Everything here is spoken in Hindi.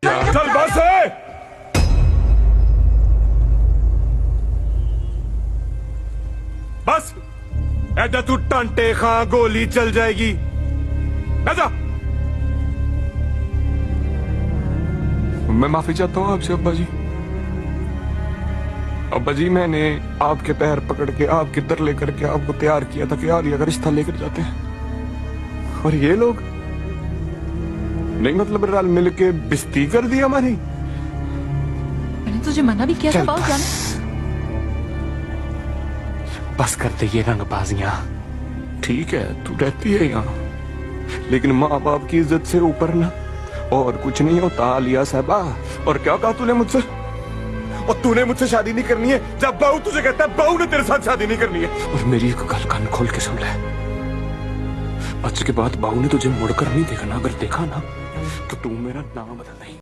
चल बस है। बस ऐदा तू टांटे खा गोली चल जाएगी। जा। मैं माफी चाहता हूँ आपसे अब्बा जी। अब्बा जी, मैंने आपके पैर पकड़ के आपके दर लेकर के आपको तैयार किया था कि आलिया का रिश्ता लेकर जाते हैं, और ये लोग नहीं मतलब रल मिल के बिस्ती कर दिया हमारी। मैंने तुझे मना भी किया था बाबू जाने। बस करते ये रंगबाजियां। ठीक है, तू रहती है यहाँ, लेकिन माँ बाप की इज्जत से ऊपर ना और कुछ नहीं होता आलिया साहबा। और क्या कहा तूने मुझसे? और तूने मुझसे शादी नहीं करनी है? जब बहू तुझे कहता है बहू ने तेरे साथ शादी नहीं करनी है। और मेरी एक गल कान खोल के सुन ले, आज के बाद बहू ने तुझे मुड़कर नहीं देखना। अगर देखा ना तो तू मेरा नाम बदल नहीं।